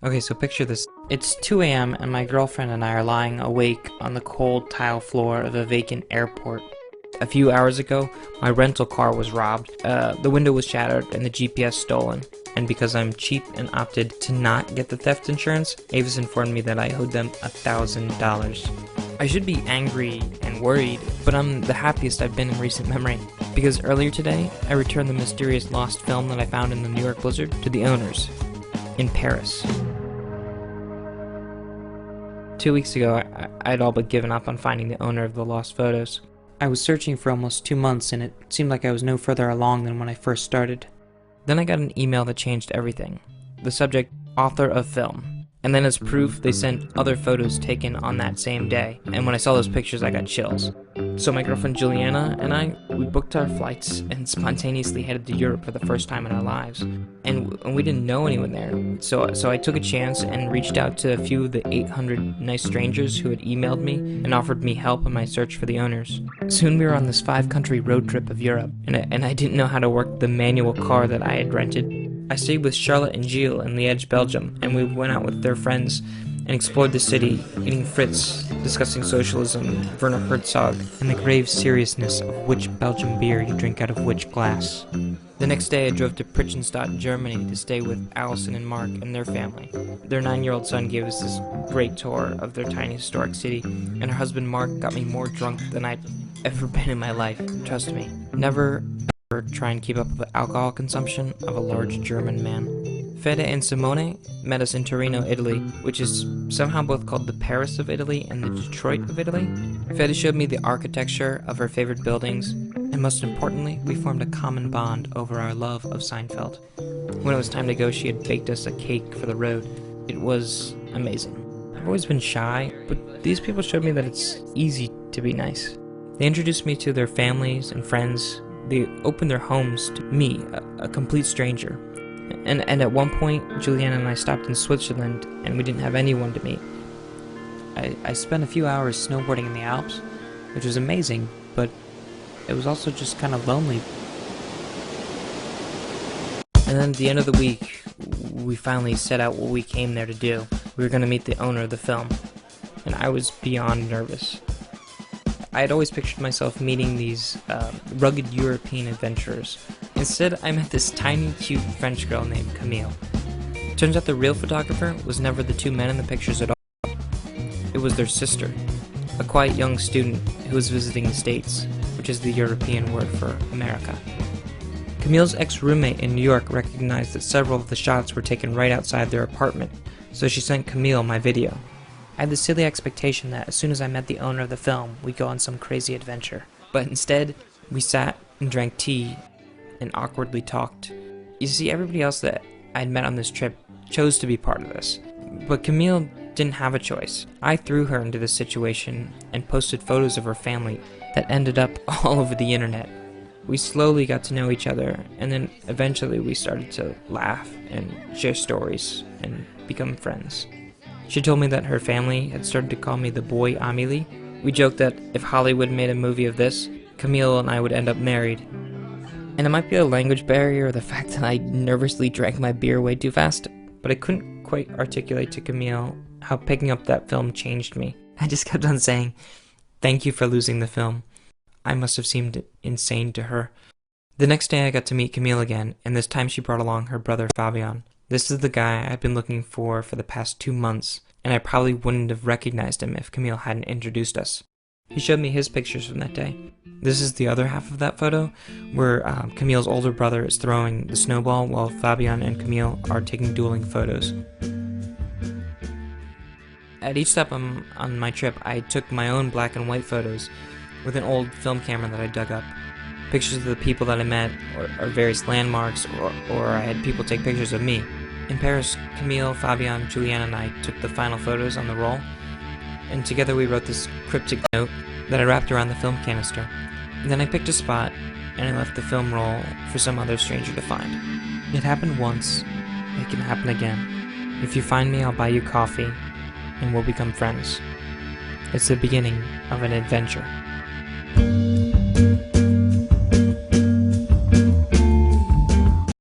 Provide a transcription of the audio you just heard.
Okay, so picture this. It's 2 a.m. and my girlfriend and I are lying awake on the cold tile floor of a vacant airport. A few hours ago, my rental car was robbed, the window was shattered, and the GPS stolen. And because I'm cheap and opted to not get the theft insurance, Avis informed me that I owed them $1,000. I should be angry and worried, but I'm the happiest I've been in recent memory. Because earlier today, I returned the mysterious lost film that I found in the New York blizzard to the owners in Paris. 2 weeks ago, I'd all but given up on finding the owner of the lost photos. I was searching for almost 2 months, and it seemed like I was no further along than when I first started. Then I got an email that changed everything. The subject, author of film. And then as proof, they sent other photos taken on that same day, and when I saw those pictures, I got chills. So my girlfriend Juliana and I, we booked our flights and spontaneously headed to Europe for the first time in our lives. And we didn't know anyone there, so I took a chance and reached out to a few of the 800 nice strangers who had emailed me and offered me help in my search for the owners. Soon we were on this 5-country road trip of Europe, and I didn't know how to work the manual car that I had rented. I stayed with Charlotte and Gilles in Liège, Belgium, and we went out with their friends and explored the city, eating Fritz, discussing socialism, Werner Herzog, and the grave seriousness of which Belgian beer you drink out of which glass. The next day I drove to Pritschenstadt, Germany to stay with Allison and Mark and their family. Their 9-year-old son gave us this great tour of their tiny historic city, and her husband Mark got me more drunk than I'd ever been in my life, trust me. Never try and keep up with the alcohol consumption of a large German man. Fede and Simone met us in Torino, Italy, which is somehow both called the Paris of Italy and the Detroit of Italy. Fede showed me the architecture of her favorite buildings, and most importantly, we formed a common bond over our love of Seinfeld. When it was time to go, she had baked us a cake for the road. It was amazing. I've always been shy, but these people showed me that it's easy to be nice. They introduced me to their families and friends. They opened their homes to me, a complete stranger. And at one point, Juliana and I stopped in Switzerland, and we didn't have anyone to meet. I spent a few hours snowboarding in the Alps, which was amazing, but it was also just kind of lonely. And then at the end of the week, we finally set out what we came there to do. We were going to meet the owner of the film, and I was beyond nervous. I had always pictured myself meeting these rugged European adventurers. Instead, I met this tiny, cute French girl named Camille. Turns out the real photographer was never the two men in the pictures at all. It was their sister, a quiet young student who was visiting the States, which is the European word for America. Camille's ex-roommate in New York recognized that several of the shots were taken right outside their apartment, so she sent Camille my video. I had the silly expectation that as soon as I met the owner of the film, we'd go on some crazy adventure. But instead, we sat and drank tea and awkwardly talked. You see, everybody else that I'd met on this trip chose to be part of this. But Camille didn't have a choice. I threw her into this situation and posted photos of her family that ended up all over the internet. We slowly got to know each other, and then eventually we started to laugh and share stories and become friends. She told me that her family had started to call me the boy Amélie. We joked that if Hollywood made a movie of this, Camille and I would end up married. And it might be a language barrier or the fact that I nervously drank my beer way too fast, but I couldn't quite articulate to Camille how picking up that film changed me. I just kept on saying, "Thank you for losing the film." I must have seemed insane to her. The next day I got to meet Camille again, and this time she brought along her brother Fabian. This is the guy I've been looking for the past 2 months, and I probably wouldn't have recognized him if Camille hadn't introduced us. He showed me his pictures from that day. This is the other half of that photo, where Camille's older brother is throwing the snowball while Fabian and Camille are taking dueling photos. At each step on my trip, I took my own black and white photos with an old film camera that I dug up. Pictures of the people that I met, or various landmarks, or I had people take pictures of me. In Paris, Camille, Fabian, Juliana, and I took the final photos on the roll, and together we wrote this cryptic note that I wrapped around the film canister. And then I picked a spot, and I left the film roll for some other stranger to find. It happened once, it can happen again. If you find me, I'll buy you coffee, and we'll become friends. It's the beginning of an adventure.